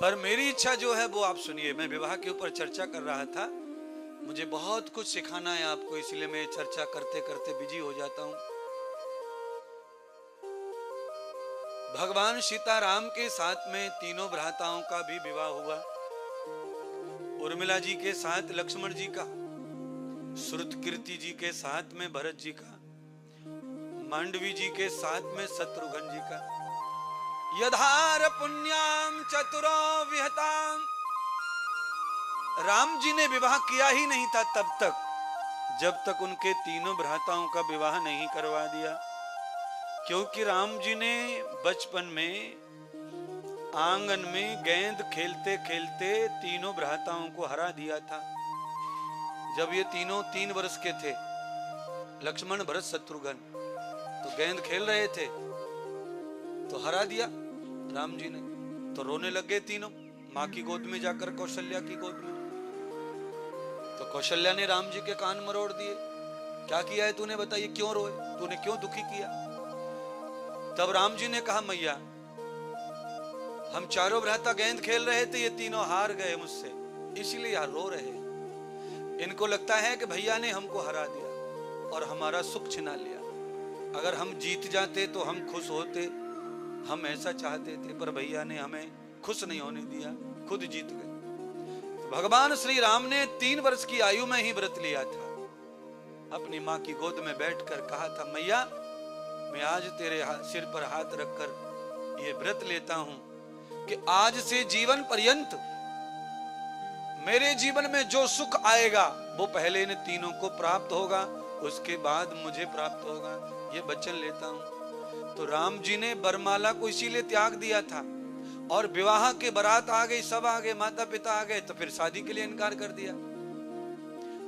पर मेरी इच्छा जो है वो आप सुनिए। मैं विवाह के ऊपर चर्चा कर रहा था, मुझे बहुत कुछ सिखाना है आपको, इसलिए मैं चर्चा करते करते बिजी हो जाता हूं। भगवान सीताराम के साथ में तीनों भ्राताओं का भी विवाह हुआ। उर्मिला जी के साथ लक्ष्मण जी का, श्रुतकीर्ति जी के साथ में भरत जी का, मांडवी जी के साथ में शत्रुघ्न जी का। यधार पुण्याम चतुरो विहताम। राम जी ने विवाह किया ही नहीं था तब तक, जब तक उनके तीनों भ्राताओं का विवाह नहीं करवा दिया। क्योंकि राम जी ने बचपन में आंगन में गेंद खेलते खेलते तीनों भ्राताओं को हरा दिया था। जब ये तीनों 3 वर्ष के थे, लक्ष्मण भरत शत्रुघ्न, तो गेंद खेल रहे थे तो हरा दिया राम जी ने। तो रोने लग गए तीनों, माँ की गोद में जाकर, कौशल्या की गोद में। तो कौशल्या ने राम जी के कान मरोड़ दिए, क्या किया है तूने, बताइए क्यों रोए, तूने क्यों दुखी किया। तब राम जी ने कहा, मैया हम चारों भ्राता गेंद खेल रहे थे, ये तीनों हार गए मुझसे, इसलिए यार रो रहे हैं। इनको लगता है कि भैया ने हमको हरा दिया और हमारा सुख छिना लिया। अगर हम जीत जाते तो हम खुश होते, हम ऐसा चाहते थे, पर भैया ने हमें खुश नहीं होने दिया, खुद जीत गए। तो भगवान श्री राम ने 3 वर्ष की आयु में ही व्रत लिया था। अपनी माँ की गोद में बैठकर कहा था, मैया मैं आज तेरे सिर पर हाथ रखकर ये व्रत लेता हूं कि आज से जीवन पर्यंत मेरे जीवन में जो सुख आएगा वो पहले इन तीनों को प्राप्त होगा, उसके बाद मुझे प्राप्त होगा, ये वचन लेता हूं। तो राम जी ने बरमाला को इसीलिए त्याग दिया था। और विवाह के बारात आ गई, सब आ गए, माता पिता आ गए, तो फिर शादी के लिए इनकार कर दिया।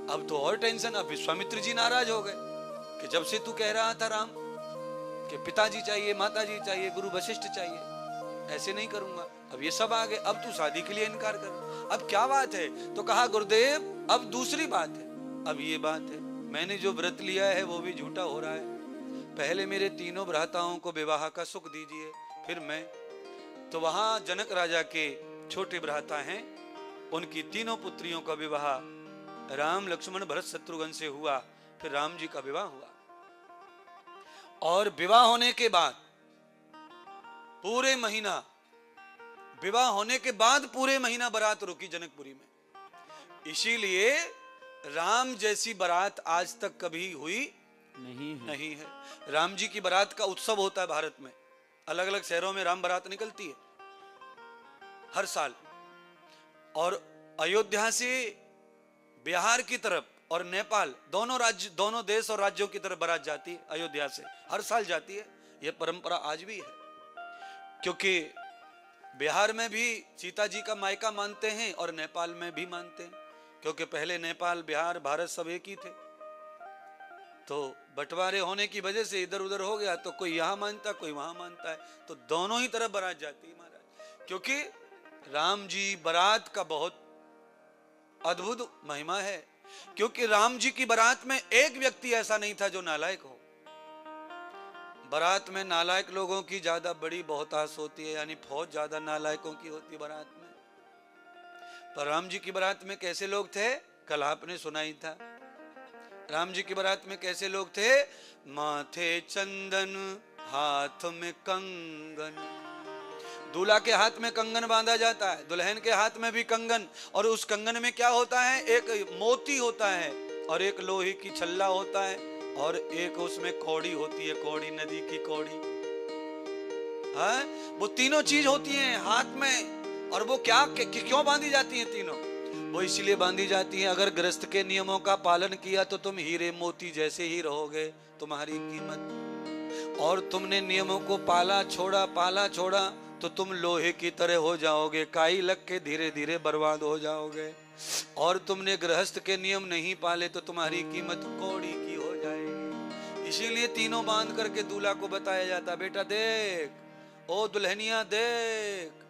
अब तो और टेंशन, अब विश्वामित्र जी नाराज हो गए कि जब से तू कह रहा था राम कि पिताजी चाहिए, माताजी चाहिए, गुरु वशिष्ठ चाहिए, ऐसे नहीं करूंगा, अब ये सब आ गए, अब तू शादी के लिए इनकार कर, अब क्या बात है। तो कहा, गुरुदेव अब दूसरी बात है, अब ये बात है, मैंने जो व्रत लिया है वो भी झूठा हो रहा है। पहले मेरे तीनों भ्राताओं को विवाह का सुख दीजिए, फिर मैं। तो वहां जनक राजा के छोटे भ्राता हैं, उनकी तीनों पुत्रियों का विवाह राम लक्ष्मण भरत शत्रुघ्न से हुआ। फिर राम जी का विवाह हुआ। और विवाह होने के बाद पूरे महीना, विवाह होने के बाद पूरे महीना बारात रुकी जनकपुरी में। इसीलिए राम जैसी बारात आज तक कभी हुई नहीं है। राम जी की बारात का उत्सव होता है भारत में, अलग अलग शहरों में राम बारात निकलती है हर साल। और अयोध्या से बिहार की तरफ और नेपाल, दोनों राज्य, दोनों देश और राज्यों की तरफ बारात जाती है, अयोध्या से हर साल जाती है। यह परंपरा आज भी है, क्योंकि बिहार में भी सीता जी का मायका मानते हैं और नेपाल में भी मानते हैं, क्योंकि पहले नेपाल, बिहार, भारत सब एक ही थे। तो बंटवारे होने की वजह से इधर उधर हो गया, तो कोई यहाँ मानता, कोई वहां मानता है, तो दोनों ही तरफ बारात जाती है महाराज। क्योंकि राम जी बारात का बहुत अद्भुत महिमा है। क्योंकि राम जी की बारात में एक व्यक्ति ऐसा नहीं था जो नालायक हो। बारात में नालायक लोगों की ज्यादा बड़ी बहुताश होती है, यानी फौज ज्यादा नालायकों की होती है बारात में। पर राम जी की बारात में कैसे लोग थे, कल आपने सुना ही था। राम जी की बारात में कैसे लोग थे, माथे चंदन हाथ में कंगन। दूल्हा के हाथ में कंगन बांधा जाता है, दुल्हन के हाथ में भी कंगन। और उस कंगन में क्या होता है, एक मोती होता है और एक लोहे की छल्ला होता है और एक उसमें कौड़ी होती है, कौड़ी, नदी की कौड़ी। हाँ, वो तीनों चीज होती हैं हाथ में। और वो क्या क्यों बांधी जाती हैं तीनों? वो इसलिए बांधी जाती हैं, अगर गृहस्थ के नियमों का पालन किया तो तुम हीरे मोती जैसे ही रहोगे, तुम्हारी कीमत। और तुमने नियमों को पाला छोड़ा तो तुम लोहे की तरह हो जाओगे, काई लग के धीरे धीरे बर्बाद हो जाओगे। और तुमने गृहस्थ के नियम नहीं पाले तो तुम्हारी कीमत कौड़ी की हो जाएगी। इसीलिए तीनों बांध करके दूल्हा को बताया जाता, बेटा देख, ओ दुल्हनिया देख।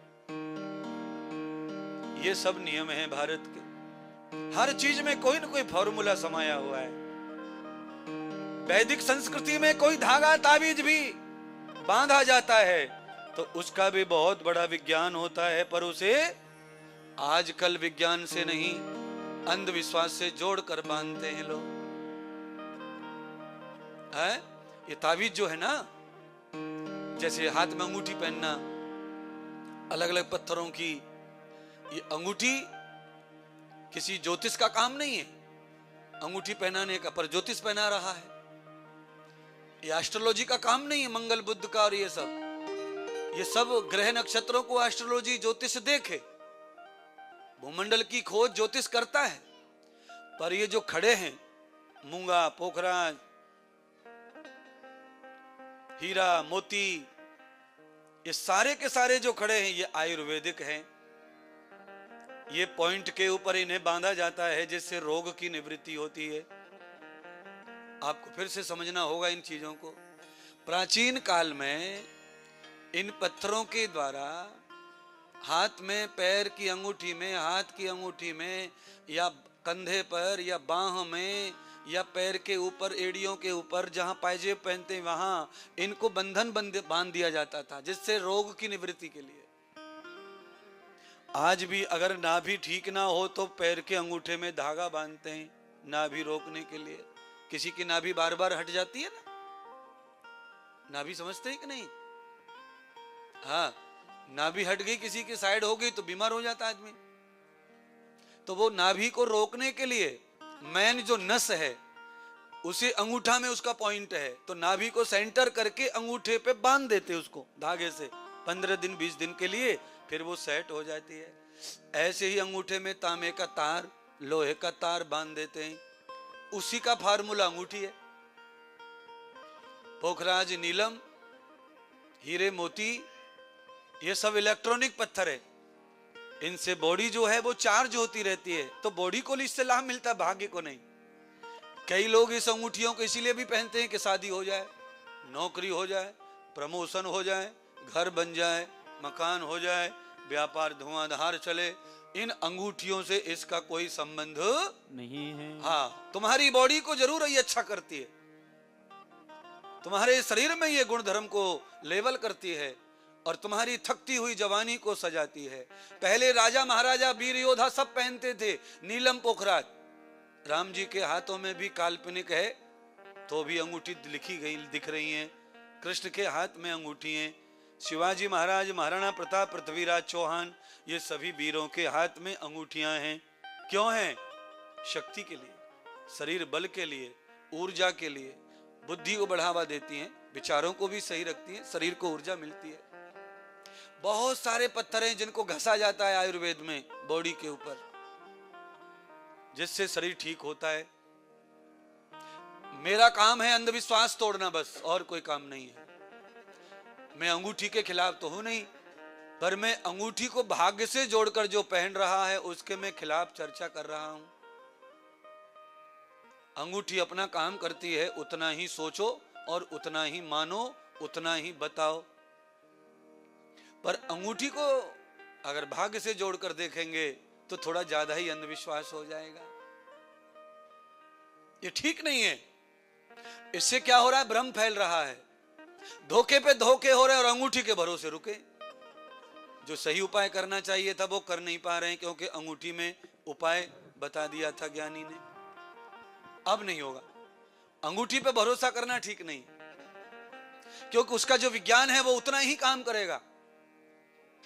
ये सब नियम है भारत के। हर चीज में कोई ना कोई फॉर्मूला समाया हुआ है। वैदिक संस्कृति में कोई धागा ताबीज भी बांधा जाता है तो उसका भी बहुत बड़ा विज्ञान होता है, पर उसे आजकल विज्ञान से नहीं अंधविश्वास से जोड़कर बांधते हैं लोग। है ये ताबीज जो है ना, जैसे हाथ में अंगूठी पहनना अलग अलग पत्थरों की, ये अंगूठी किसी ज्योतिष का काम नहीं है अंगूठी पहनाने का, पर ज्योतिष पहना रहा है। ये एस्ट्रोलॉजी का काम नहीं है, मंगल बुध का और ये सब ग्रह नक्षत्रों को एस्ट्रोलॉजी ज्योतिष देखे, भूमंडल की खोज ज्योतिष करता है। पर ये जो खड़े हैं मूंगा, पोखराज, हीरा, मोती, ये सारे के सारे जो खड़े हैं ये आयुर्वेदिक हैं। ये पॉइंट के ऊपर इन्हें बांधा जाता है जिससे रोग की निवृत्ति होती है। आपको फिर से समझना होगा इन चीजों को। प्राचीन काल में इन पत्थरों के द्वारा हाथ में, पैर की अंगूठी में, हाथ की अंगूठी में, या कंधे पर, या बाह में, या पैर के ऊपर, एड़ियों के ऊपर जहां पायजेब पहनते हैं वहां इनको बंधन बांध दिया जाता था, जिससे रोग की निवृत्ति के लिए। आज भी अगर नाभि ठीक ना हो तो पैर के अंगूठे में धागा बांधते हैं नाभि रोकने के लिए। किसी की नाभि बार बार हट जाती है ना, नाभि समझते हैं कि नहीं? हाँ, नाभि हट गई, किसी की साइड हो गई तो बीमार हो जाता आदमी। तो वो नाभि को रोकने के लिए मेन जो नस है उसे अंगूठा में उसका पॉइंट है, तो नाभि को सेंटर करके अंगूठे पे बांध देते उसको धागे से 15 दिन 20 दिन के लिए, फिर वो सेट हो जाती है। ऐसे ही अंगूठे में तांबे का तार, लोहे का तार बांध देते हैं, उसी का फार्मूला अंगूठी है। पोखराज, नीलम, हीरे, मोती, ये सब इलेक्ट्रॉनिक पत्थर है। इनसे बॉडी जो है वो चार्ज होती रहती है, तो बॉडी को इससे लाभ मिलता है, भाग्य को नहीं। कई लोग इस अंगूठियों को इसीलिए भी पहनते हैं कि शादी हो जाए, नौकरी हो जाए, प्रमोशन हो जाए, घर बन जाए, मकान हो जाए, व्यापार धुआंधार चले। इन अंगूठियों से इसका कोई संबंध नहीं है। हाँ, तुम्हारी बॉडी को जरूर ये अच्छा करती है, तुम्हारे शरीर में ये गुण धर्म को लेवल करती है और तुम्हारी थकती हुई जवानी को सजाती है। पहले राजा महाराजा, वीर योद्धा सब पहनते थे नीलम, पोखराज। राम जी के हाथों में भी काल्पनिक है तो भी अंगूठी लिखी गई दिख रही है। कृष्ण के हाथ में अंगूठी है। शिवाजी महाराज, महाराणा प्रताप, पृथ्वीराज चौहान, ये सभी वीरों के हाथ में अंगूठियां हैं। क्यों हैं? शक्ति के लिए, शरीर बल के लिए, ऊर्जा के लिए, बुद्धि को बढ़ावा देती हैं, विचारों को भी सही रखती हैं, शरीर को ऊर्जा मिलती है। बहुत सारे पत्थर हैं जिनको घसा जाता है आयुर्वेद में बॉडी के ऊपर, जिससे शरीर ठीक होता है। मेरा काम है अंधविश्वास तोड़ना, बस, और कोई काम नहीं है। मैं अंगूठी के खिलाफ तो हूं नहीं, पर मैं अंगूठी को भाग्य से जोड़कर जो पहन रहा है उसके मैं खिलाफ चर्चा कर रहा हूं। अंगूठी अपना काम करती है, उतना ही सोचो और उतना ही मानो, उतना ही बताओ। पर अंगूठी को अगर भाग्य से जोड़कर देखेंगे तो थोड़ा ज्यादा ही अंधविश्वास हो जाएगा। ये ठीक नहीं है। इससे क्या हो रहा है? भ्रम फैल रहा है, धोखे पे धोखे हो रहे हैं और अंगूठी के भरोसे रुके। जो सही उपाय करना चाहिए था वो कर नहीं पा रहे हैं, क्योंकि अंगूठी में उपाय बता दिया था ज्ञानी ने। अब नहीं होगा। अंगूठी पे भरोसा करना ठीक नहीं, क्योंकि उसका जो विज्ञान है वो उतना ही काम करेगा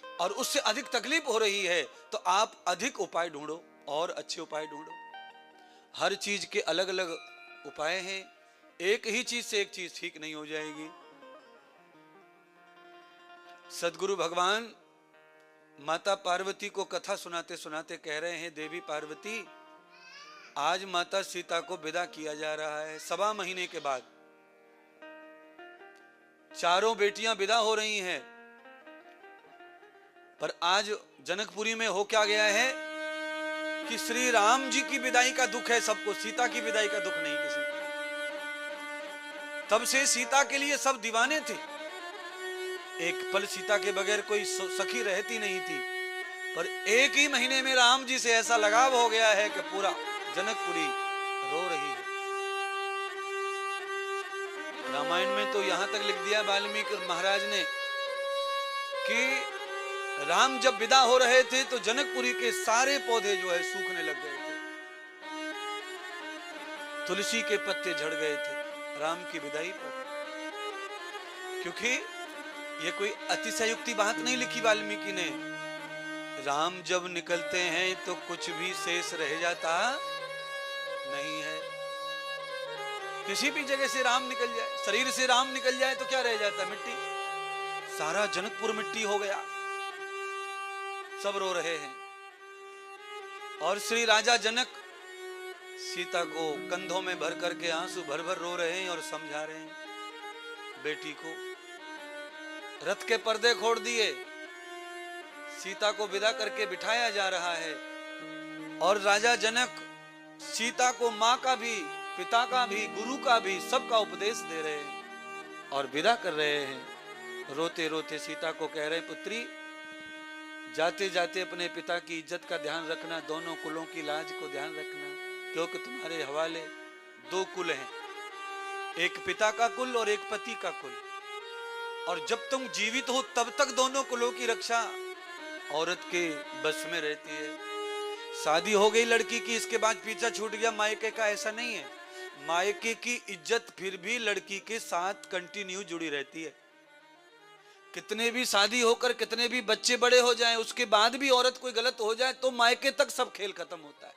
और उससे अधिक तकलीफ हो रही है, तो आप अधिक उपाय ढूंढो और अच्छे उपाय ढूंढो। हर चीज के अलग अलग उपाय हैं, एक ही चीज से एक चीज ठीक नहीं हो जाएगी। सदगुरु भगवान माता पार्वती को कथा सुनाते सुनाते कह रहे हैं, देवी पार्वती, आज माता सीता को विदा किया जा रहा है। 1.25 महीने के बाद चारों बेटियां विदा हो रही हैं, पर आज जनकपुरी में हो क्या गया है कि श्री राम जी की विदाई का दुख है सबको, सीता की विदाई का दुख नहीं किसी को। तब से सीता के लिए सब दीवाने थे, एक पल सीता के बगैर कोई सखी रहती नहीं थी। पर एक ही महीने में राम जी से ऐसा लगाव हो गया है कि पूरा जनकपुरी रो रही है। रामायण में तो यहां तक लिख दिया वाल्मीकि महाराज ने कि राम जब विदा हो रहे थे तो जनकपुरी के सारे पौधे जो है सूखने लग गए थे, तुलसी के पत्ते झड़ गए थे राम की विदाई पर। क्योंकि ये कोई अतिशयोक्ति बात नहीं लिखी वाल्मीकि ने। राम जब निकलते हैं तो कुछ भी शेष रह जाता नहीं है। किसी भी जगह से राम निकल जाए, शरीर से राम निकल जाए तो क्या रह जाता? मिट्टी। सारा जनकपुर मिट्टी हो गया, सब रो रहे हैं। और श्री राजा जनक सीता को कंधों में भर करके आंसू भर भर रो रहे हैं और समझा रहे हैं बेटी को। रथ के पर्दे खोल दिए, सीता को विदा करके बिठाया जा रहा है और राजा जनक सीता को माँ का भी, पिता का भी, गुरु का भी, सबका उपदेश दे रहे हैं और विदा कर रहे हैं। रोते रोते सीता को कह रहे हैं, पुत्री जाते जाते अपने पिता की इज्जत का ध्यान रखना, दोनों कुलों की लाज को ध्यान रखना, क्योंकि तुम्हारे हवाले दो कुल हैं, एक पिता का कुल और एक पति का कुल। और जब तुम जीवित हो तब तक दोनों कुलों की रक्षा औरत के बस में रहती है। शादी हो गई लड़की की, इसके बाद पीछा छूट गया मायके का, ऐसा नहीं है। मायके की इज्जत फिर भी लड़की के साथ कंटिन्यू जुड़ी रहती है। कितने भी शादी होकर कितने भी बच्चे बड़े हो जाएं, उसके बाद भी औरत कोई गलत हो जाए तो मायके तक सब खेल खत्म होता है।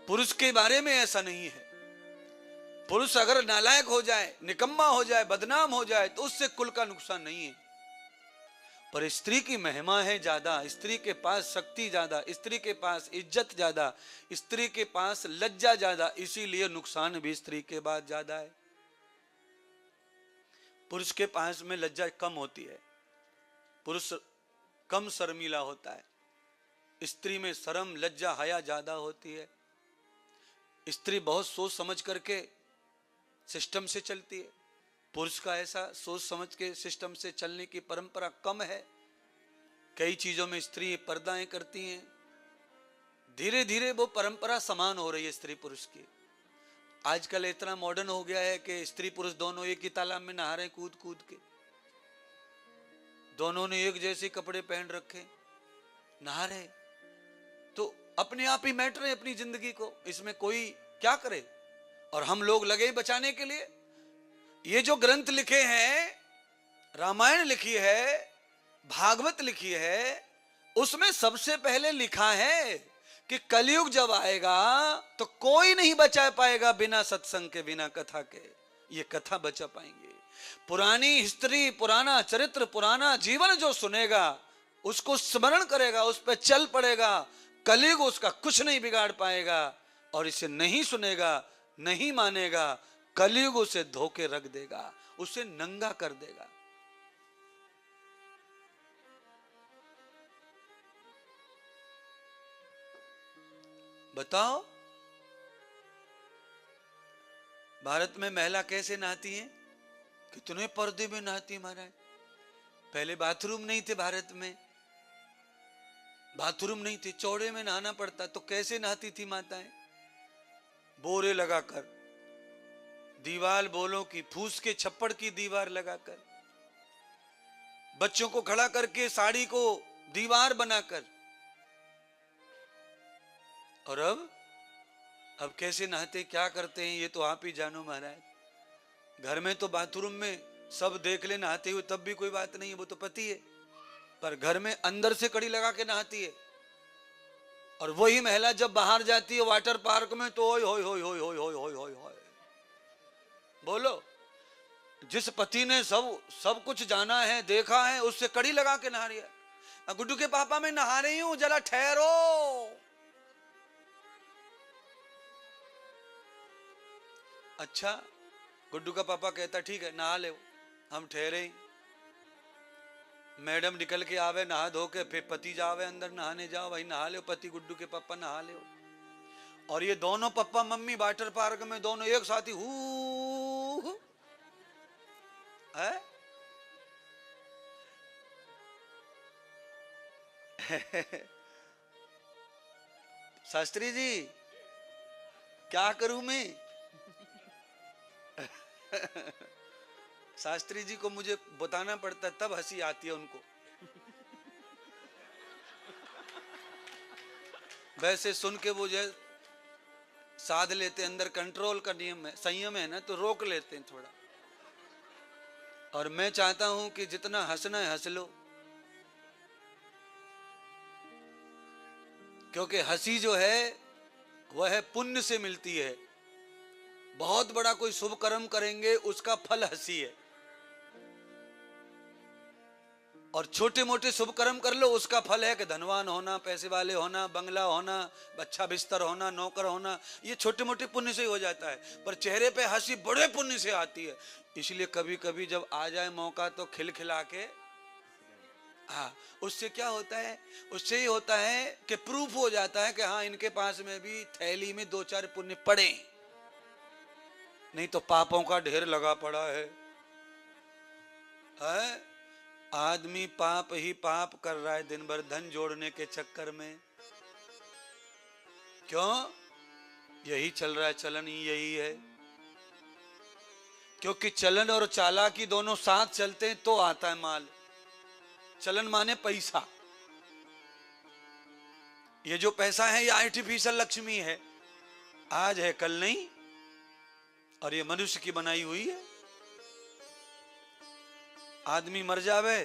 पुरुष के बारे में ऐसा नहीं है। पुरुष अगर नालायक हो जाए, निकम्मा हो जाए, बदनाम हो जाए तो उससे कुल का नुकसान नहीं है। पर स्त्री की महिमा है ज्यादा, स्त्री के पास शक्ति ज्यादा, स्त्री के पास इज्जत ज्यादा, स्त्री के पास लज्जा ज्यादा, इसीलिए नुकसान भी स्त्री के बाद ज्यादा है। पुरुष के पास में लज्जा कम होती है, पुरुष कम शर्मीला होता है। स्त्री में शर्म, लज्जा, हया ज्यादा होती है। स्त्री बहुत सोच समझ करके सिस्टम से चलती है, पुरुष का ऐसा सोच समझ के सिस्टम से चलने की परंपरा कम है। कई चीजों में स्त्री पर्दाएं करती हैं। धीरे धीरे वो परंपरा समान हो रही है स्त्री पुरुष की। आजकल इतना मॉडर्न हो गया है कि स्त्री पुरुष दोनों एक ही तालाब में नहा रहे, कूद कूद के। दोनों ने एक जैसे कपड़े पहन रखे, नहा रहे, तो अपने आप ही मैटर है अपनी जिंदगी को, इसमें कोई क्या करे। और हम लोग लगे बचाने के लिए। ये जो ग्रंथ लिखे हैं, रामायण लिखी है, भागवत लिखी है, उसमें सबसे पहले लिखा है कि कलयुग जब आएगा तो कोई नहीं बचा पाएगा बिना सत्संग के, बिना कथा के। ये कथा बचा पाएंगे। पुरानी हिस्ट्री, पुराना चरित्र, पुराना जीवन जो सुनेगा, उसको स्मरण करेगा, उस पर चल पड़ेगा, कलयुग उसका कुछ नहीं बिगाड़ पाएगा। और इसे नहीं सुनेगा, नहीं मानेगा, कलयुग उसे धोके रख देगा, उसे नंगा कर देगा। बताओ, भारत में महिला कैसे नहाती है? कितने पर्दे में नहाती महाराज। पहले बाथरूम नहीं थे भारत में, बाथरूम नहीं थे, चौड़े में नहाना पड़ता। तो कैसे नहाती थी माताएं? बोरे लगाकर, दीवार बोलों की, फूस के छप्पड़ की दीवार लगाकर, बच्चों को खड़ा करके साड़ी को दीवार बनाकर। और अब कैसे नहाते, क्या करते हैं, ये तो आप ही जानो महाराज। घर में तो बाथरूम में सब देख ले नहाते हुए, तब भी कोई बात नहीं है, वो तो पति है। पर घर में अंदर से कड़ी लगा के नहाती है। और वही महिला जब बाहर जाती है वाटर पार्क में, तो ओय होय होय होय होय होय होय होय होय। बोलो, जिस पति ने सब कुछ जाना है, देखा है, उससे कड़ी लगा के नहा रही है। गुड्डू के पापा मैं नहा रही हूं, जरा ठहरो। अच्छा, गुड्डू का पापा कहता ठीक है नहा ले, हम ठहरे ही। मैडम निकल के आवे नहा धो के, फिर पति जावे अंदर नहाने, जाओ भाई नहा ले, पति गुड्डू के पापा नहा ले। और ये दोनों पप्पा मम्मी वाटर पार्क में दोनों एक साथ ही हु है। शास्त्री जी क्या करूं मैं? शास्त्री जी को मुझे बताना पड़ता है, तब हंसी आती है उनको। वैसे सुन के वो जो साध लेते, अंदर कंट्रोल का नियम है, संयम है ना, तो रोक लेते हैं थोड़ा। और मैं चाहता हूं कि जितना हंसना है हंस लो, क्योंकि हंसी जो है वह है पुण्य से मिलती है। बहुत बड़ा कोई शुभ कर्म करेंगे उसका फल हंसी है, और छोटे मोटे शुभ कर्म कर लो उसका फल है कि धनवान होना, पैसे वाले होना, बंगला होना, अच्छा बिस्तर होना, नौकर होना। ये छोटे मोटे पुण्य से ही हो जाता है, पर चेहरे पे हंसी बड़े पुण्य से आती है। इसलिए कभी कभी जब आ जाए मौका तो खिलखिला के, हाँ, उससे क्या होता है, उससे ही होता है कि प्रूफ हो जाता है कि हाँ इनके पास में भी थैली में 2-4 पुण्य पड़े, नहीं तो पापों का ढेर लगा पड़ा है। आदमी पाप ही पाप कर रहा है दिन भर धन जोड़ने के चक्कर में। क्यों? यही चल रहा है, चलन ही यही है। क्योंकि चलन और चालाकी दोनों साथ चलते हैं तो आता है माल। चलन माने पैसा। ये जो पैसा है ये आर्टिफिशियल लक्ष्मी है, आज है कल नहीं, और ये मनुष्य की बनाई हुई है। आदमी मर जावे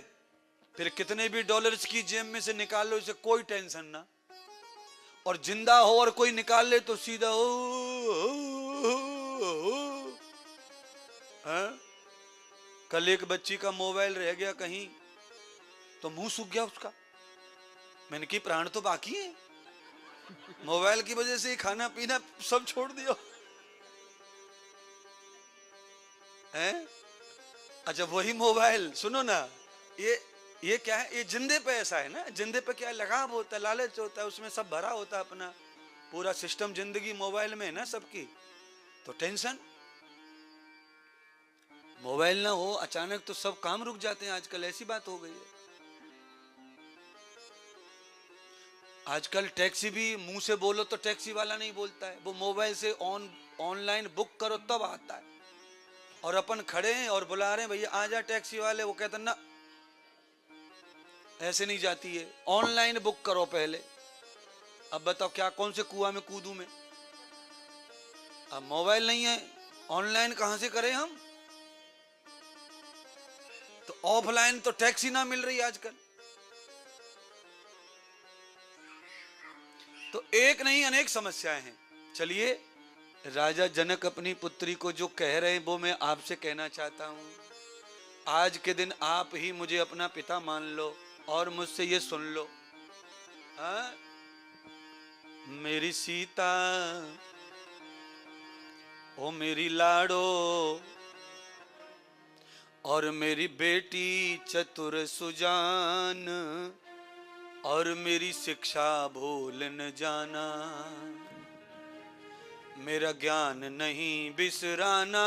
फिर कितने भी डॉलर्स की जेब में से निकाल लो, इसे कोई टेंशन ना, और जिंदा हो और कोई निकाल ले तो सीधा कल एक बच्ची का मोबाइल रह गया कहीं तो मुंह सूख गया उसका। मैंने की प्राण तो बाकी है, मोबाइल की वजह से ही खाना पीना सब छोड़ दिया है। अच्छा वही मोबाइल, सुनो ना, ये क्या है, ये जिंदे पे ऐसा है ना, जिंदे पे क्या है, लगाव होता है, लालच होता है, उसमें सब भरा होता है, अपना पूरा सिस्टम जिंदगी मोबाइल में है ना सबकी, तो टेंशन। मोबाइल ना हो अचानक तो सब काम रुक जाते हैं, आजकल ऐसी बात हो गई है। आजकल टैक्सी भी मुंह से बोलो तो टैक्सी वाला नहीं बोलता है, वो मोबाइल से ऑनलाइन बुक करो तब आता है। और अपन खड़े हैं और बुला रहे हैं भैया आ जा टैक्सी वाले, वो कहते ना ऐसे नहीं जाती है, ऑनलाइन बुक करो पहले। अब बताओ क्या, कौन से कुआं में कूदूं मैं? अब मोबाइल नहीं है, ऑनलाइन कहां से करें हम? तो ऑफलाइन तो टैक्सी ना मिल रही आजकल। तो एक नहीं अनेक समस्याएं हैं। चलिए, राजा जनक अपनी पुत्री को जो कह रहे हैं वो मैं आपसे कहना चाहता हूं। आज के दिन आप ही मुझे अपना पिता मान लो और मुझसे ये सुन लो। हाँ? मेरी सीता, ओ मेरी लाडो, और मेरी बेटी चतुर सुजान, और मेरी शिक्षा भूल न जाना, मेरा ज्ञान नहीं बिसराना,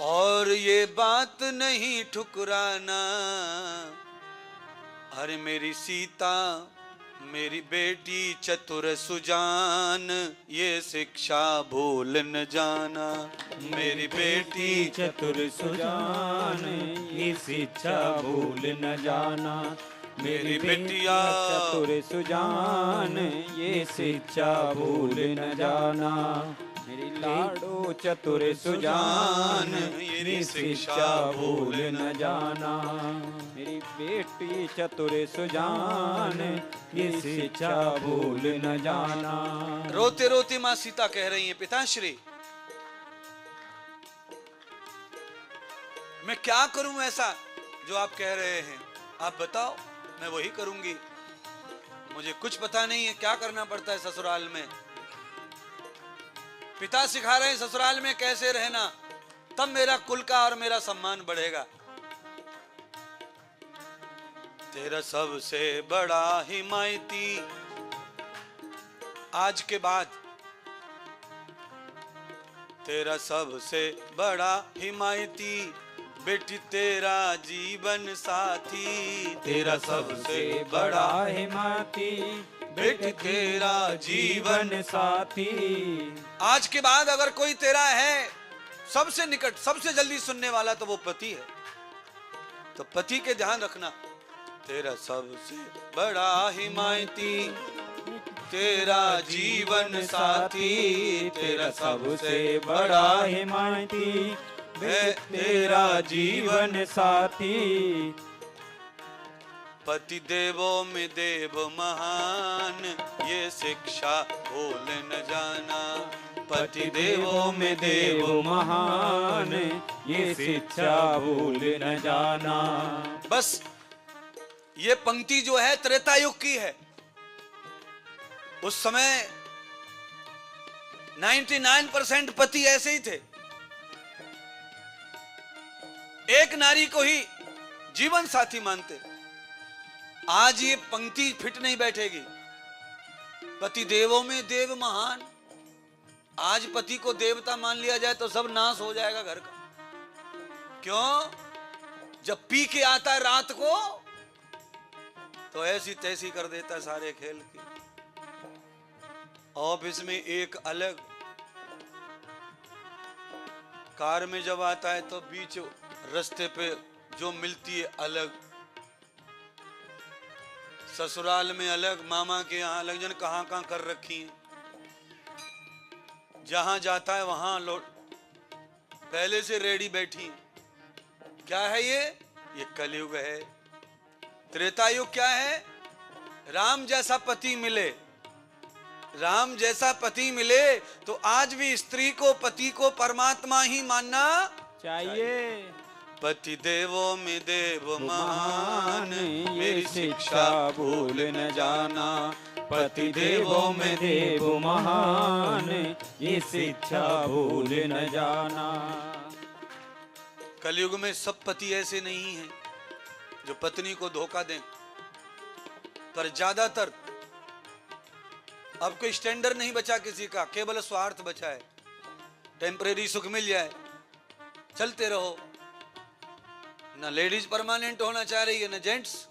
और ये बात नहीं ठुकराना। अरे मेरी सीता, मेरी बेटी चतुर सुजान, ये शिक्षा भूल न जाना। मेरी बेटी चतुर सुजान, ये शिक्षा भूल न जाना। मेरी बेटिया चतुर सुजान, ये शिक्षा भूल न जाना। मेरी लाडो चतुर सुजान, ये शिक्षा भूल न जाना। मेरी बेटी चतुर सुजान, ये शिक्षा भूल न जाना। रोते रोते माँ सीता कह रही है, पिताश्री मैं क्या करूं ऐसा जो आप कह रहे हैं, आप बताओ, मैं वही करूंगी। मुझे कुछ पता नहीं है क्या करना पड़ता है ससुराल में। पिता सिखा रहे हैं ससुराल में कैसे रहना, तब मेरा कुल का और मेरा सम्मान बढ़ेगा। तेरा सबसे बड़ा हिमायती आज के बाद, तेरा सबसे बड़ा हिमायती, बेटी तेरा जीवन साथी। तेरा सबसे बड़ा हिमायती, बेटी तेरा जीवन साथी। आज के बाद अगर कोई तेरा है सबसे निकट, सबसे जल्दी सुनने वाला तो वो पति है। तो पति के ध्यान रखना। तेरा सबसे बड़ा हिमायती, तेरा जीवन साथी, तेरा सबसे बड़ा हिमायती है तेरा जीवन साथी। पति देवों में देव महान, ये शिक्षा भूल न जाना। पति देवों में देव महान, ये शिक्षा भूल न जाना। बस ये पंक्ति जो है त्रेता युग की है। उस समय 99% पति ऐसे ही थे, एक नारी को ही जीवन साथी मानते। आज ये पंक्ति फिट नहीं बैठेगी। पति देवों में देव महान, आज पति को देवता मान लिया जाए तो सब नाश हो जाएगा घर का। क्यों? जब पी के आता है रात को तो ऐसी तैसी कर देता है सारे खेल की। ऑफिस में एक अलग, कार में जब आता है तो बीच रास्ते पे जो मिलती है अलग, ससुराल में अलग, मामा के यहाँ अलग, जन कहां कहां कर रखी है। जहां जाता है वहां पहले से रेडी बैठी है। क्या है ये कलयुग है। त्रेता युग क्या है? राम जैसा पति मिले, राम जैसा पति मिले तो आज भी स्त्री को, पति को परमात्मा ही मानना चाहिए। पति देवों में देव महान, मेरी शिक्षा भूल न जाना। पति देवों में देव महान, ये शिक्षा भूल न जाना। कलयुग में सब पति ऐसे नहीं हैं जो पत्नी को धोखा दें, पर ज्यादातर अब कोई स्टैंडर्ड नहीं बचा किसी का, केवल स्वार्थ बचा है। टेम्परेरी सुख मिल जाए, चलते रहो। ना लेडीज परमानेंट होना चाह रही है, ना जेंट्स,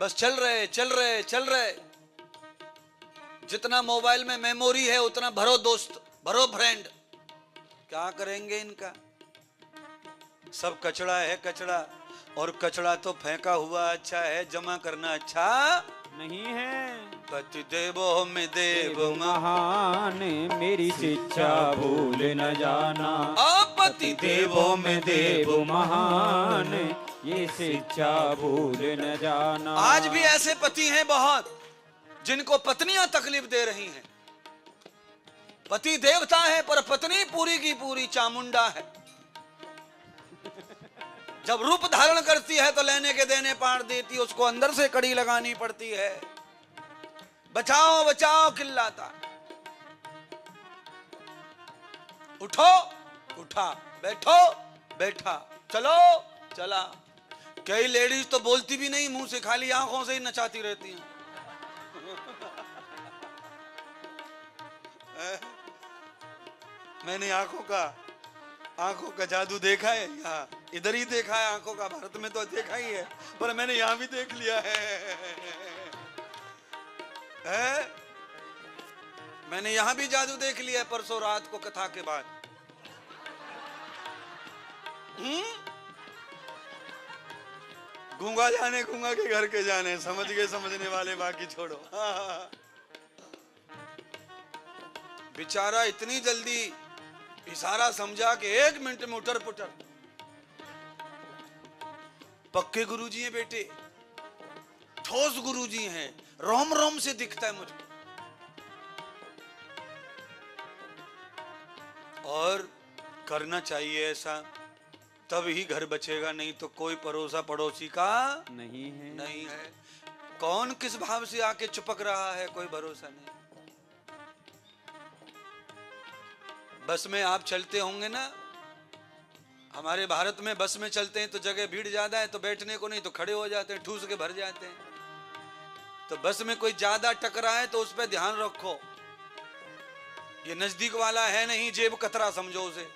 बस चल रहे चल रहे चल रहे। जितना मोबाइल में मेमोरी है उतना भरो दोस्त, भरो फ्रेंड। क्या करेंगे इनका? सब कचड़ा है कचड़ा, और कचड़ा तो फेंका हुआ अच्छा है, जमा करना अच्छा नहीं है। पति देवों में देव महान, मेरी शिक्षा भूल न जाना। पति देवों में देव महान, ये शिक्षा भूल न जाना। आज भी ऐसे पति हैं बहुत जिनको पत्नियां तकलीफ दे रही हैं। पति देवता है पर पत्नी पूरी की पूरी चामुंडा है। जब रूप धारण करती है तो लेने के देने पाड़ देती, उसको अंदर से कड़ी लगानी पड़ती है। बचाओ बचाओ चिल्लाता। उठो उठा, बैठो बैठा, चलो चला। कई लेडीज तो बोलती भी नहीं, मुंह से खाली आंखों से ही नचाती रहती हैं। मैंने आंखों का जादू देखा है यहाँ, इधर ही देखा है आंखों का। भारत में तो देखा ही है, पर मैंने यहाँ भी देख लिया है। मैंने यहाँ भी जादू देख लिया है परसों रात को कथा के बाद। गूंगा जाने गूंगा के घर के जाने, समझ गए समझने वाले, बाकी छोड़ो। बेचारा इतनी जल्दी इशारा समझा कि 1 मिनट में उटर पुटर। पक्के गुरुजी हैं बेटे, ठोस गुरुजी हैं, रोम रोम से दिखता है मुझको। और करना चाहिए ऐसा, तब ही घर बचेगा, नहीं तो कोई परोसा पड़ोसी का नहीं है। कौन किस भाव से आके चिपक रहा है, कोई भरोसा नहीं। बस में आप चलते होंगे ना, हमारे भारत में बस में चलते हैं तो जगह भीड़ ज्यादा है तो बैठने को नहीं तो खड़े हो जाते हैं, ठूस के भर जाते हैं। तो बस में कोई ज्यादा टकरा है तो उस पर ध्यान रखो। ये नजदीक वाला है नहीं, जेब कतरा समझो उसे।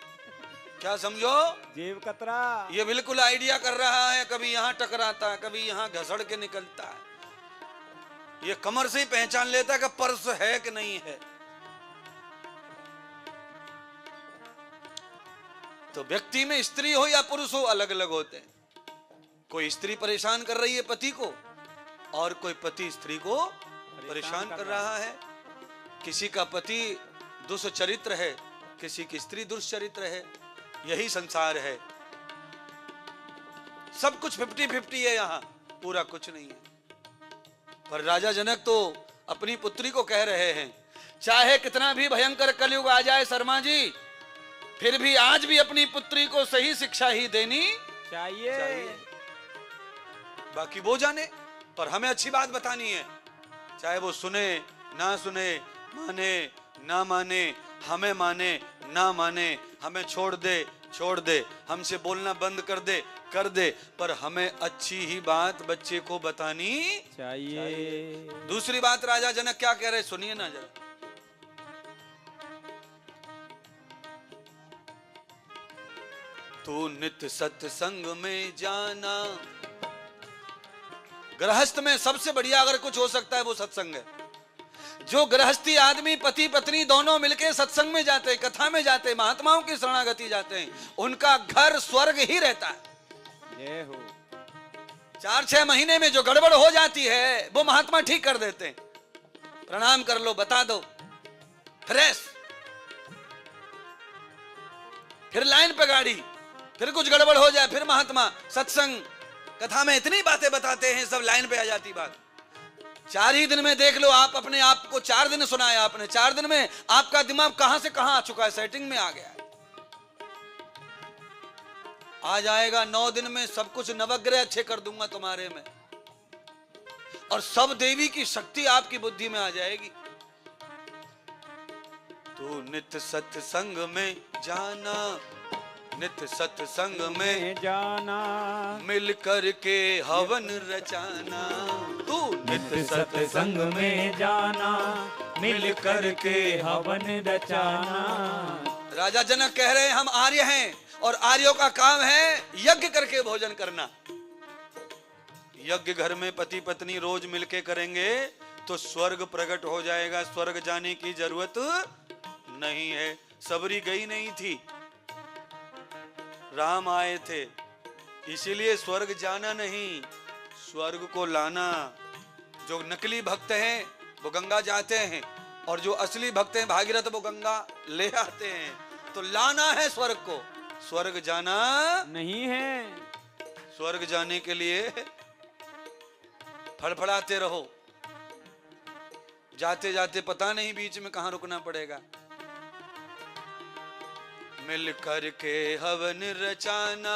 क्या समझो? जेब कतरा। ये बिल्कुल आइडिया कर रहा है, कभी यहाँ टकराता है, कभी यहाँ घसड़ के निकलता है। ये कमर से ही पहचान लेता है कि पर्स है कि नहीं है। तो व्यक्ति में स्त्री हो या पुरुष हो अलग अलग होते हैं। कोई स्त्री परेशान कर रही है पति को और कोई पति स्त्री को परेशान कर रहा है। किसी का पति दुष्चरित्र है, किसी की स्त्री दुष्चरित्र है। यही संसार है। सब कुछ 50-50 है, यहां पूरा कुछ नहीं है। पर राजा जनक तो अपनी पुत्री को कह रहे हैं, चाहे कितना भी भयंकर कलयुग आ जाए शर्मा जी, फिर भी आज भी अपनी पुत्री को सही शिक्षा ही देनी चाहिए। बाकी वो जाने, पर हमें अच्छी बात बतानी है। चाहे वो सुने ना सुने, माने ना माने, हमें माने ना माने, हमें छोड़ दे, हमसे बोलना बंद कर दे, पर हमें अच्छी ही बात बच्चे को बतानी चाहिए। दूसरी बात राजा जनक क्या कह रहे, सुनिए ना जरा। तू नित्य सत्संग में जाना। गृहस्थ में सबसे बढ़िया अगर कुछ हो सकता है वो सत्संग है। जो गृहस्थी आदमी पति पत्नी दोनों मिलके सत्संग में जाते हैं, कथा में जाते हैं, महात्माओं की शरणागति जाते हैं, उनका घर स्वर्ग ही रहता है। जय हो। 4-6 महीने में जो गड़बड़ हो जाती है वो महात्मा ठीक कर देते हैं। प्रणाम कर लो, बता दो, फ्रेश, फिर लाइन पे गाड़ी, फिर कुछ गड़बड़ हो जाए, फिर महात्मा सत्संग कथा में इतनी बातें बताते हैं, सब लाइन पे आ जाती बात। 4 ही दिन में देख लो, आप अपने आप को 4 दिन सुनाया आपने, 4 दिन में आपका दिमाग कहां से कहां आ चुका है, सेटिंग में आ गया है। आ जाएगा 9 दिन में सब कुछ नवग्रह अच्छे कर दूंगा तुम्हारे में, और सब देवी की शक्ति आपकी बुद्धि में आ जाएगी। तू नित्य सत्संग में जाना, नित्य सत्संग में जाना, मिल कर के हवन रचाना। तू नित्य सत्संग में जाना, मिल कर के हवन रचाना। राजा जनक कह रहे हैं हम आर्य हैं, और आर्यों का काम है यज्ञ करके भोजन करना। यज्ञ घर में पति पत्नी रोज मिलके करेंगे तो स्वर्ग प्रकट हो जाएगा। स्वर्ग जाने की जरूरत नहीं है। सबरी गई नहीं थी, राम आए थे, इसीलिए स्वर्ग जाना नहीं, स्वर्ग को लाना। जो नकली भक्त हैं वो गंगा जाते हैं, और जो असली भक्त हैं भागीरथ वो गंगा ले आते हैं। तो लाना है स्वर्ग को, स्वर्ग जाना नहीं है। स्वर्ग जाने के लिए फड़फड़ाते रहो, जाते जाते पता नहीं बीच में कहां रुकना पड़ेगा। मिल कर के हवन रचाना,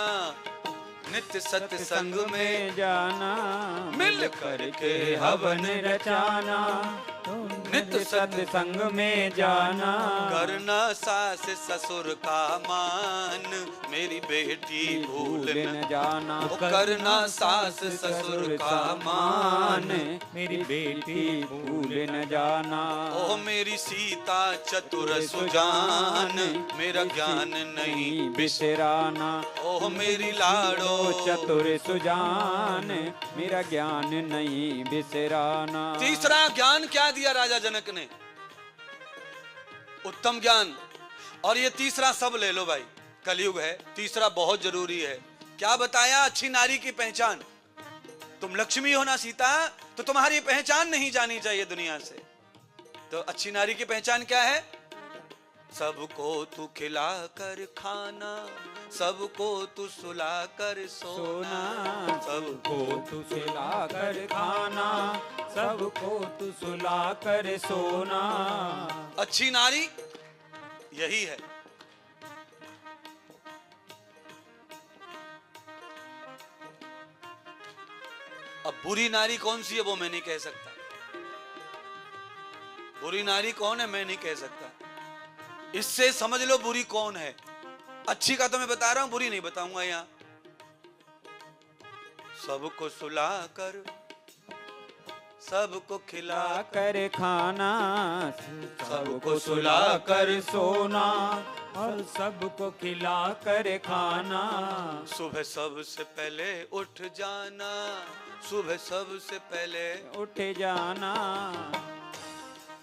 नित्य सत्संग में जाना, मिल कर के हवन रचाना, नित्य सत्संग में जाना। करना सास ससुर का मान, मेरी बेटी भूल न जाना। करना सास ससुर का मान, मेरी बेटी भूल न जाना। ओ मेरी सीता चतुर सुजान, मेरा ज्ञान नहीं बिसराना। ओ मेरी लाड़ो चतुर सुजान, मेरा ज्ञान नहीं बिसराना। तीसरा ज्ञान क्या दिया राजा जनक ने? उत्तम ज्ञान। और ये तीसरा सब ले लो भाई, कलयुग है, तीसरा बहुत जरूरी है। क्या बताया? अच्छी नारी की पहचान। तुम लक्ष्मी हो ना सीता, तो तुम्हारी पहचान नहीं जानी चाहिए दुनिया से। तो अच्छी नारी की पहचान क्या है? सबको तू खिला कर खाना, सबको तू सुला कर सोना, सबको तू सुला कर खाना, सबको तू सुला कर सोना। अच्छी नारी यही है। अब बुरी नारी कौन सी है वो मैं नहीं कह सकता। बुरी नारी कौन है मैं नहीं कह सकता। इससे समझ लो बुरी कौन है। अच्छी का तो मैं बता रहा हूं, बुरी नहीं बताऊंगा यहां। सबको सुला कर, सबको खिला कर खाना, सबको सुला कर सोना, और सबको खिला कर खाना। सुबह सबसे पहले उठ जाना, सुबह सबसे पहले उठ जाना।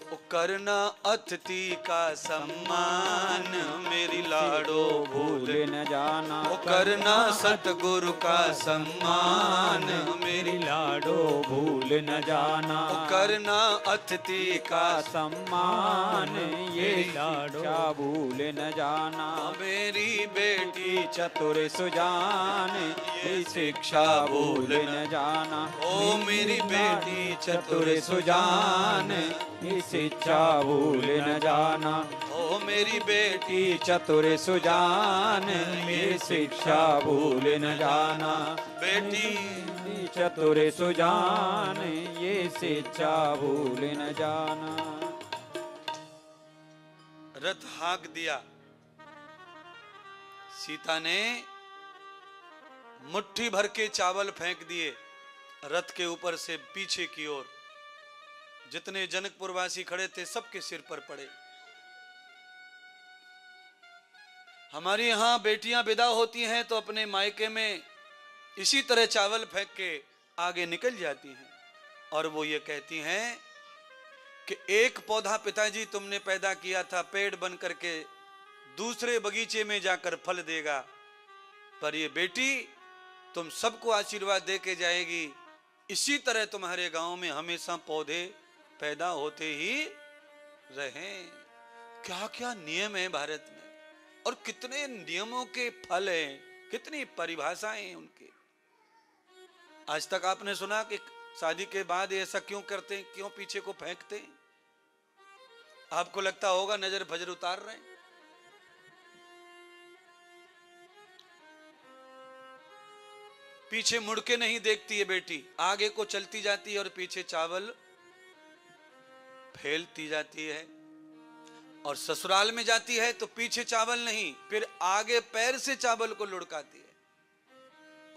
ओ करना अतिथि का सम्मान, मेरी लाडो भूल न जाना। ओ करना सतगुरु का सम्मान, मेरी लाडो भूल न जाना। ओ करना अतिथि का सम्मान, ये लाडो भूल न जाना। मेरी बेटी चतुर सुजान, ये शिक्षा भूल न जाना। ओ मेरी बेटी चतुर सुजान, ये शिक्षा भूल न जाना। ओ मेरी बेटी चतुर सुजान, ये शिक्षा भूल न जाना। बेटी चतुर सुजान, ये शिक्षा भूल न जाना। रथ हाँक दिया। सीता ने मुट्ठी भर के चावल फेंक दिए रथ के ऊपर से पीछे की ओर। जितने जनकपुरवासी खड़े थे सबके सिर पर पड़े। हमारे यहां बेटियां विदा होती हैं तो अपने मायके में इसी तरह चावल फेंक के आगे निकल जाती हैं और वो ये कहती हैं कि एक पौधा पिताजी तुमने पैदा किया था, पेड़ बन करके दूसरे बगीचे में जाकर फल देगा, पर ये बेटी तुम सबको आशीर्वाद दे के जाएगी। इसी तरह तुम्हारे गांव में हमेशा पौधे पैदा होते ही रहें। क्या क्या नियम है भारत में, और कितने नियमों के फल हैं, कितनी परिभाषाएं हैं उनके। आज तक आपने सुना कि शादी के बाद ऐसा क्यों करते हैं, क्यों पीछे को फेंकते हैं? आपको लगता होगा नजर फजर उतार रहे हैं। पीछे मुड़ के नहीं देखती है बेटी, आगे को चलती जाती है और पीछे चावल फैलती जाती है। और ससुराल में जाती है तो पीछे चावल नहीं, फिर आगे पैर से चावल को लुढ़काती है।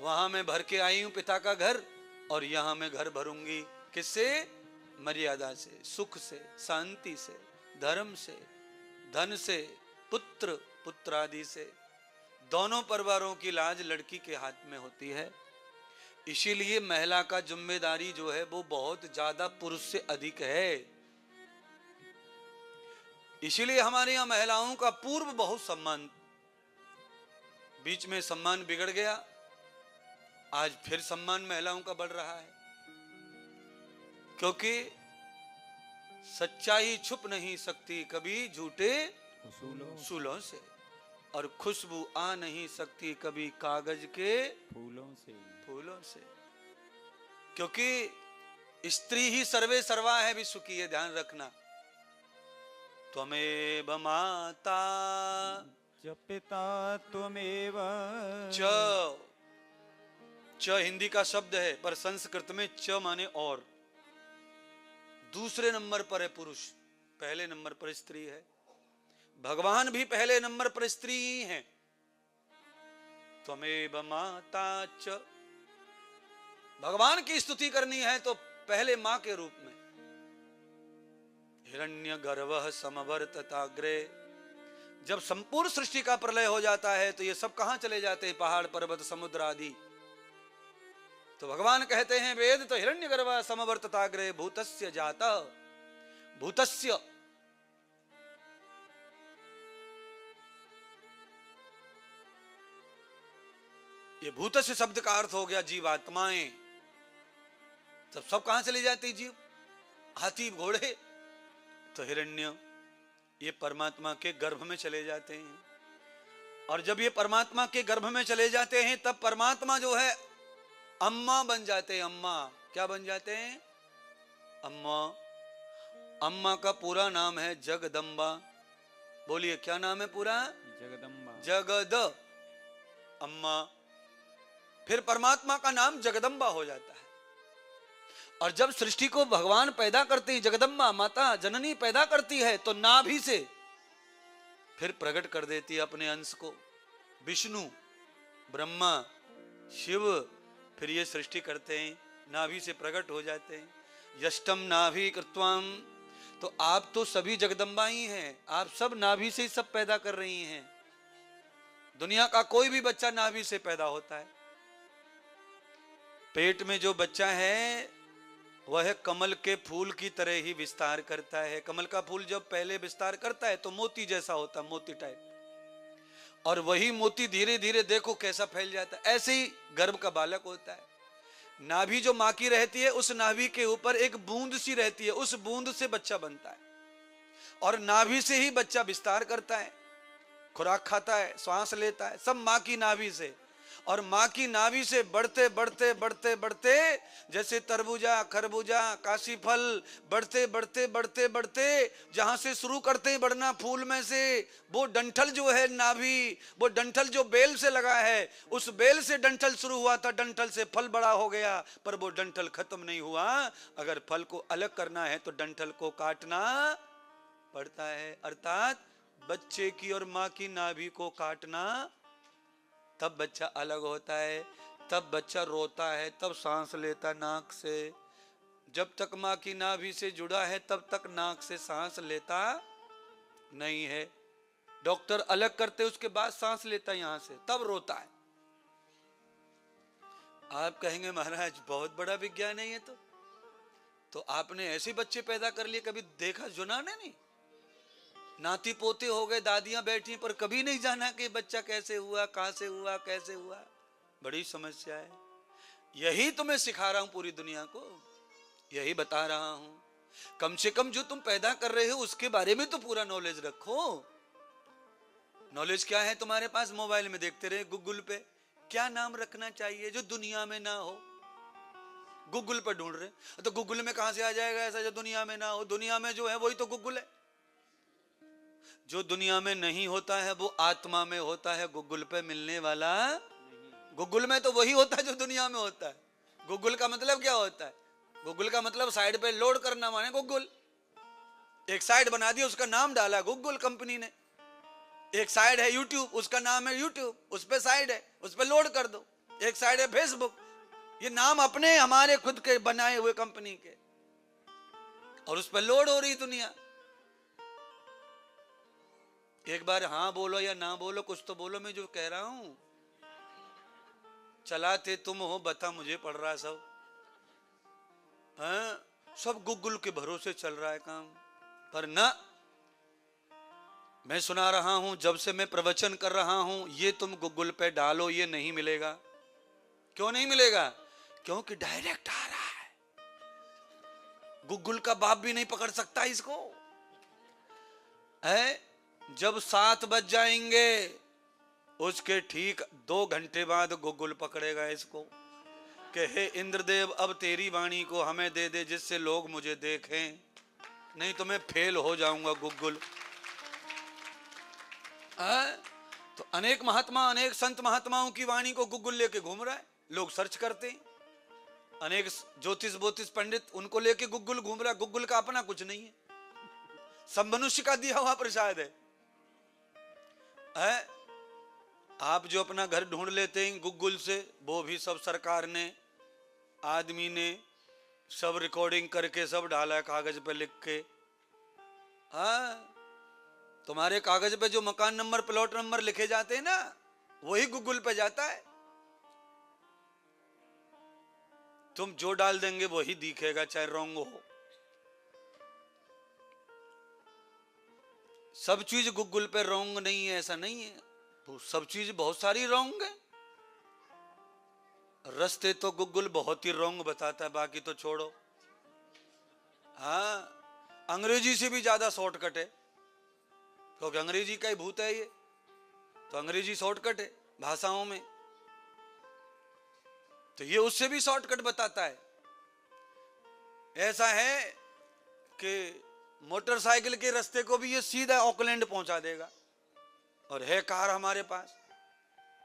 वहां मैं भर के आई हूं पिता का घर, और यहां मैं घर भरूंगी किससे? मर्यादा से, सुख से, शांति से, धर्म से, धन से, पुत्र पुत्र आदि से। दोनों परिवारों की लाज लड़की के हाथ में होती है। इसीलिए महिला का जिम्मेदारी जो है वो बहुत ज्यादा पुरुष से अधिक है। इसीलिए हमारे यहां महिलाओं का पूर्व बहुत सम्मान, बीच में सम्मान बिगड़ गया, आज फिर सम्मान महिलाओं का बढ़ रहा है। क्योंकि सच्चाई छुप नहीं सकती कभी झूठे सूलों से, और खुशबू आ नहीं सकती कभी कागज के फूलों से। क्योंकि स्त्री ही सर्वे सर्वा है विश्व की, ये ध्यान रखना। त्वमेव माता च पिता त्वमेव। च हिंदी का शब्द है, पर संस्कृत में च माने और। दूसरे नंबर पर है पुरुष, पहले नंबर पर स्त्री है। भगवान भी पहले नंबर पर स्त्री ही है। त्वमेव माता च, भगवान की स्तुति करनी है तो पहले मां के रूप में। हिरण्य गर्भः समवर्तताग्रे, जब संपूर्ण सृष्टि का प्रलय हो जाता है तो ये सब कहां चले जाते हैं? पहाड़ पर्वत समुद्र आदि। तो भगवान कहते हैं वेद तो हिरण्य गर्भः समवर्तताग्रे भूतस्य जाता, भूतस्य ये भूतस्य शब्द का अर्थ हो गया जीवात्माएं। तब सब कहां चले जाते जीव? हाथी घोड़े, तो हिरण्य ये परमात्मा के गर्भ में चले जाते हैं। और जब ये परमात्मा के गर्भ में चले जाते हैं तब परमात्मा जो है अम्मा बन जाते हैं। अम्मा क्या बन जाते हैं? अम्मा। अम्मा का पूरा नाम है जगदम्बा। बोलिए क्या नाम है पूरा? जगदम्बा। जगद अम्मा। फिर परमात्मा का नाम जगदम्बा हो जाता है। और जब सृष्टि को भगवान पैदा करते हैं, जगदम्बा माता जननी पैदा करती है, तो नाभि से फिर प्रकट कर देती है अपने अंश को। विष्णु, ब्रह्मा, शिव फिर ये सृष्टि करते हैं, नाभि से प्रकट हो जाते हैं। यष्टम नाभि कृत्वाम, तो आप तो सभी जगदम्बा ही हैं, आप सब नाभि से ही सब पैदा कर रही हैं। दुनिया का कोई भी बच्चा नाभि से पैदा होता है। पेट में जो बच्चा है वह कमल के फूल की तरह ही विस्तार करता है। कमल का फूल जब पहले विस्तार करता है तो मोती जैसा होता है, मोती टाइप, और वही मोती धीरे धीरे देखो कैसा फैल जाता है। ऐसे ही गर्भ का बालक होता है। नाभि जो मां की रहती है, उस नाभि के ऊपर एक बूंद सी रहती है, उस बूंद से बच्चा बनता है, और नाभि से ही बच्चा विस्तार करता है, खुराक खाता है, श्वास लेता है, सब मां की नाभि से। और मां की नाभि से बढ़ते बढ़ते बढ़ते बढ़ते, जैसे तरबूजा, खरबूजा, काशी फल, बढ़ते बढ़ते बढ़ते बढ़ते, जहां से शुरू करते हैं बढ़ना फूल में से, वो डंठल जो है नाभि, वो डंठल जो बेल से लगा है, उस बेल से डंठल शुरू हुआ था, डंठल से फल बड़ा हो गया, पर वो डंठल खत्म नहीं हुआ। अगर फल को अलग करना है तो डंठल को काटना पड़ता है, अर्थात बच्चे की और मां की नाभि को काटना, तब बच्चा अलग होता है, तब बच्चा रोता है, तब सांस लेता नाक से। जब तक मां की नाभि से जुड़ा है तब तक नाक से सांस लेता नहीं है। डॉक्टर अलग करते उसके बाद सांस लेता यहां से, तब रोता है। आप कहेंगे महाराज बहुत बड़ा विज्ञान है ये तो आपने ऐसे बच्चे पैदा कर लिए, कभी देखा सुना नहीं? नाती पोते हो गए, दादियां बैठी, पर कभी नहीं जाना कि बच्चा कैसे हुआ, कहां से हुआ, कैसे हुआ। बड़ी समस्या है। यही तो मैं सिखा रहा हूं पूरी दुनिया को, यही बता रहा हूं। कम से कम जो तुम पैदा कर रहे हो उसके बारे में तो पूरा नॉलेज रखो। नॉलेज क्या है तुम्हारे पास? मोबाइल में देखते रहे, गूगल पे क्या नाम रखना चाहिए जो दुनिया में ना हो, गूगल पे ढूंढ रहे, तो गूगल में कहां से आ जाएगा ऐसा जो दुनिया में ना हो? दुनिया में जो है वही तो गूगल है। जो दुनिया में नहीं होता है वो आत्मा में होता है, गूगल पे मिलने वाला। गूगल में तो वही होता है जो दुनिया में होता है। गूगल का मतलब क्या होता है? गूगल का मतलब साइड पे लोड करना, माने गूगल। एक साइट बना दी, उसका नाम डाला गूगल कंपनी ने। एक साइड है यूट्यूब, उसका नाम है यूट्यूब, उस पे साइड है, उस पे लोड कर दो। एक साइड है फेसबुक, ये नाम अपने हमारे खुद के बनाए हुए कंपनी के, और उस पे लोड हो रही दुनिया। एक बार हाँ बोलो या ना बोलो, कुछ तो बोलो, मैं जो कह रहा हूं। चलाते तुम हो, बता मुझे पड़ रहा है सब। हाँ, सब गूगल के भरोसे चल रहा है काम, पर ना, मैं सुना रहा हूं, जब से मैं प्रवचन कर रहा हूं, ये तुम गूगल पे डालो, ये नहीं मिलेगा। क्यों नहीं मिलेगा? क्योंकि डायरेक्ट आ रहा है। गूगल का बाप भी नहीं पकड़ सकता इसको है। जब 7 बज जाएंगे उसके ठीक 2 घंटे बाद गूगल पकड़ेगा इसको कि हे इंद्रदेव, अब तेरी वाणी को हमें दे दे जिससे लोग मुझे देखें, नहीं तो मैं फेल हो जाऊंगा गूगल। तो अनेक महात्मा, अनेक संत महात्माओं की वाणी को गूगल लेके घूम रहा है, लोग सर्च करते हैं। अनेक ज्योतिष बोतिष पंडित उनको लेके गूगल घूम रहा है। गूगल का अपना कुछ नहीं है, सब मनुष्य का दिया हुआ प्रसाद है। आप जो अपना घर ढूंढ लेते हैं गूगल से, वो भी सब सरकार ने, आदमी ने सब रिकॉर्डिंग करके सब डाला है कागज पे लिख के। तुम्हारे कागज पे जो मकान नंबर, प्लॉट नंबर लिखे जाते हैं ना, वही गूगल पे जाता है। तुम जो डाल देंगे वही दिखेगा, चाहे रॉन्ग हो। सब चीज गूगल पे रॉन्ग नहीं है, ऐसा नहीं है। सब चीज बहुत सारी रॉन्ग है। रास्ते तो गूगल बहुत ही रॉन्ग बताता है, बाकी तो छोड़ो। हाँ, अंग्रेजी से भी ज्यादा शॉर्टकट है, क्योंकि अंग्रेजी का ही भूत है ये, तो अंग्रेजी शॉर्टकट है भाषाओं में, तो ये उससे भी शॉर्टकट बताता है। ऐसा है कि मोटरसाइकिल के रास्ते को भी ये सीधा ऑकलैंड पहुंचा देगा, और है कार हमारे पास।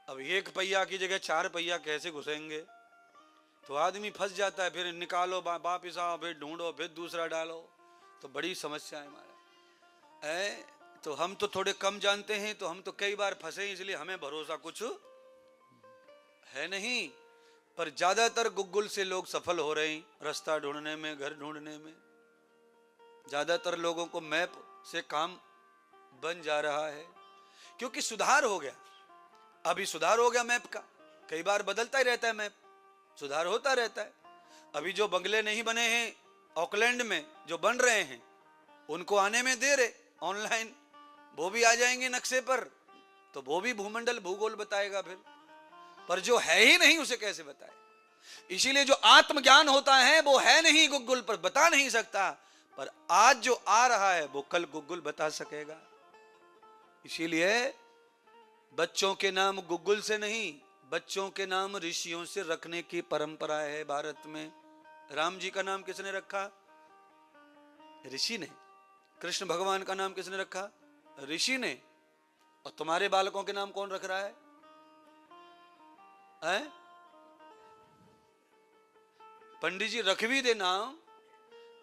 अब 1 पहिया की जगह 4 पहिया कैसे घुसेंगे? तो आदमी फंस जाता है, फिर निकालो वापिस आओ, फिर ढूंढो, फिर दूसरा डालो, तो बड़ी समस्या है हमारा। तो हम तो थोड़े कम जानते हैं, तो हम तो कई बार फंसे, इसलिए हमें भरोसा कुछ है नहीं। पर ज्यादातर गूगल से लोग सफल हो रहे हैं रास्ता ढूंढने में, घर ढूंढने में। ज्यादातर लोगों को मैप से काम बन जा रहा है, क्योंकि सुधार हो गया। अभी सुधार हो गया मैप का, कई बार बदलता ही रहता है मैप, सुधार होता रहता है। अभी जो बंगले नहीं बने हैं ऑकलैंड में, जो बन रहे हैं, उनको आने में देर है ऑनलाइन, वो भी आ जाएंगे नक्शे पर, तो वो भी भूमंडल भूगोल बताएगा फिर। पर जो है ही नहीं उसे कैसे बताए? इसीलिए जो आत्मज्ञान होता है वो है नहीं गूगल पर, बता नहीं सकता, पर आज जो आ रहा है वो कल गूगल बता सकेगा। इसीलिए बच्चों के नाम गूगल से नहीं, बच्चों के नाम ऋषियों से रखने की परंपरा है भारत में। राम जी का नाम किसने रखा? ऋषि ने। कृष्ण भगवान का नाम किसने रखा? ऋषि ने। और तुम्हारे बालकों के नाम कौन रख रहा है? पंडित जी रख भी दे नाम,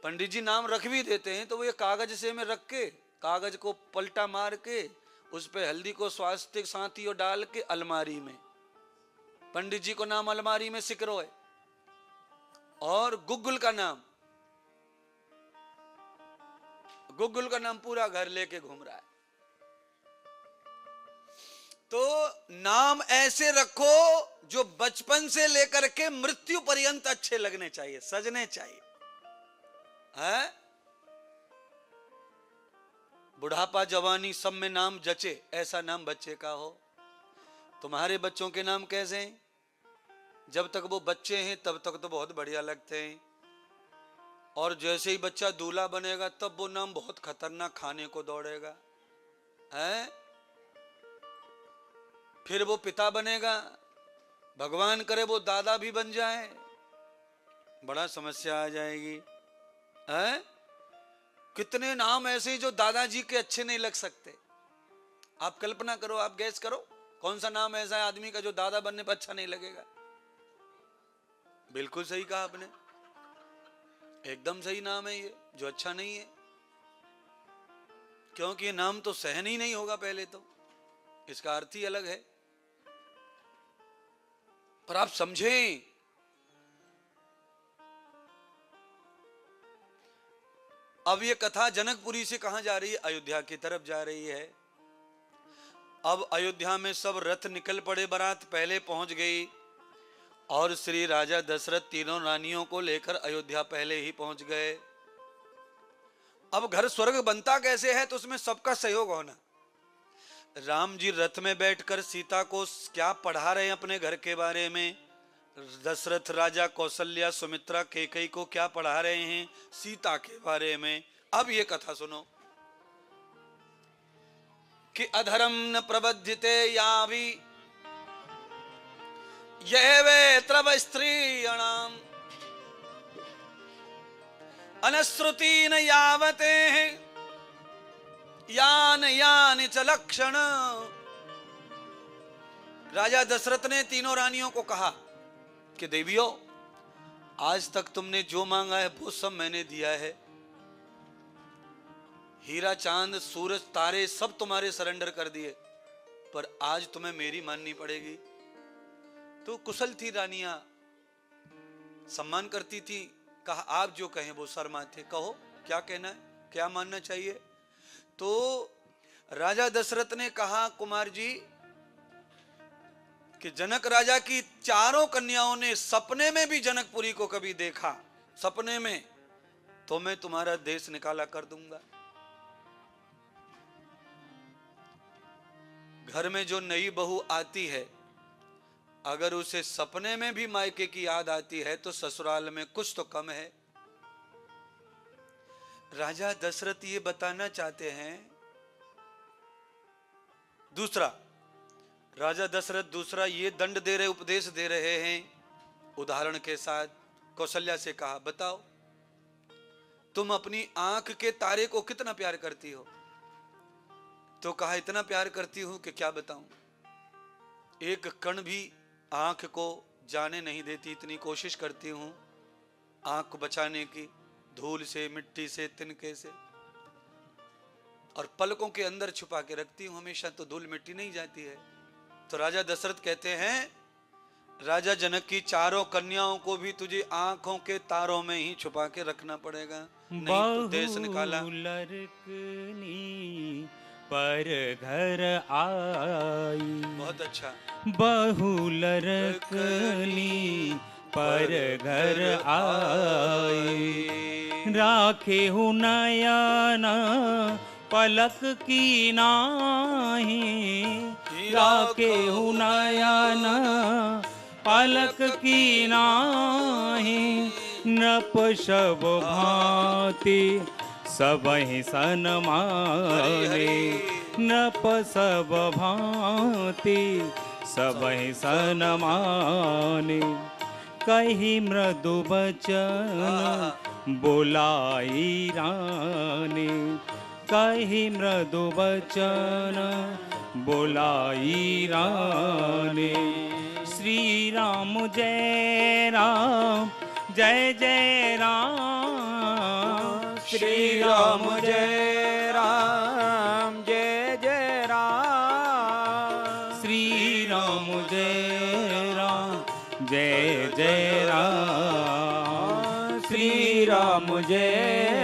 पंडित जी नाम रख भी देते हैं तो वो ये कागज से में रख के, कागज को पलटा मार के, उस पे हल्दी को स्वास्तिक साथियों डाल के अलमारी में, पंडित जी को नाम अलमारी में सिकरो है। और गुग्गुल का नाम, गुग्गुल का नाम पूरा घर लेके घूम रहा है। तो नाम ऐसे रखो जो बचपन से लेकर के मृत्यु पर्यंत अच्छे लगने चाहिए, सजने चाहिए। है बुढ़ापा जवानी सब में नाम जचे, ऐसा नाम बच्चे का हो। तुम्हारे बच्चों के नाम कैसे हैं? जब तक वो बच्चे हैं तब तक तो बहुत बढ़िया लगते हैं, और जैसे ही बच्चा दूल्हा बनेगा तब वो नाम बहुत खतरनाक खाने को दौड़ेगा है। फिर वो पिता बनेगा, भगवान करे वो दादा भी बन जाए, बड़ा समस्या आ जाएगी है। कितने नाम ऐसे जो दादाजी के अच्छे नहीं लग सकते। आप कल्पना करो, आप गैस करो, कौन सा नाम ऐसा है आदमी का जो दादा बनने पर अच्छा नहीं लगेगा? बिल्कुल सही कहा आपने, एकदम सही नाम है ये जो अच्छा नहीं है, क्योंकि ये नाम तो सहन ही नहीं होगा पहले तो, इसका अर्थ ही अलग है। पर आप समझें, अब ये कथा जनकपुरी से कहां जा रही है? अयोध्या की तरफ जा रही है। अब अयोध्या में सब रथ निकल पड़े, बारात पहले पहुंच गई, और श्री राजा दशरथ तीनों रानियों को लेकर अयोध्या पहले ही पहुंच गए। अब घर स्वर्ग बनता कैसे है? तो उसमें सबका सहयोग होना। राम जी रथ में बैठकर सीता को क्या पढ़ा रहे हैं अपने घर के बारे में, दशरथ राजा कौशल्या सुमित्रा कैकेयी को क्या पढ़ा रहे हैं सीता के बारे में। अब ये कथा सुनो कि अधर्म न प्रबध्यते यावी यह वे त्रव स्त्रीणाम अनश्रुति न यावते यान यान च लक्षण। राजा दशरथ ने तीनों रानियों को कहा कि देवियों, आज तक तुमने जो मांगा है वो सब मैंने दिया है, हीरा चांद सूरज तारे सब तुम्हारे सरेंडर कर दिए, पर आज तुम्हें मेरी माननी पड़ेगी। तो कुशल थी रानियां, सम्मान करती थी। कहा आप जो कहें वो शर्मा थे, कहो क्या कहना है, क्या मानना चाहिए। तो राजा दशरथ ने कहा कुमार जी कि जनक राजा की चारों कन्याओं ने सपने में भी जनकपुरी को कभी देखा, सपने में, तो मैं तुम्हारा देश निकाला कर दूंगा। घर में जो नई बहू आती है, अगर उसे सपने में भी मायके की याद आती है तो ससुराल में कुछ तो कम है। राजा दशरथ ये बताना चाहते हैं। दूसरा, राजा दशरथ दूसरा ये दंड दे रहे, उपदेश दे रहे हैं उदाहरण के साथ। कौशल्या से कहा बताओ तुम अपनी आंख के तारे को कितना प्यार करती हो? तो कहा इतना प्यार करती हूं कि क्या बताऊं, एक कण भी आंख को जाने नहीं देती, इतनी कोशिश करती हूं आंख को बचाने की, धूल से, मिट्टी से, तिनके से, और पलकों के अंदर छुपा के रखती हूं हमेशा, तो धूल मिट्टी नहीं जाती है। तो राजा दशरथ कहते हैं राजा जनक की चारों कन्याओं को भी तुझे आंखों के तारों में ही छुपा के रखना पड़ेगा, नहीं तो देश निकाला। पर घर आई, बहुत अच्छा। बहु लरकनी पर घर आए। राखे हूँ नयन पलक की नाही, राखे हूँ नयन पलक की नाही। नृप सब भांति सबहि सन्माने, नृप सब भांति सबहि सन्माने। कही मृदु बचन बोलाई रानी, कही मृदु बचन बोलाई रानी। श्री राम जय राम जय जय राम, श्री राम जय राम जय जय राम, श्री राम जय राम जय जय राम, श्री राम जय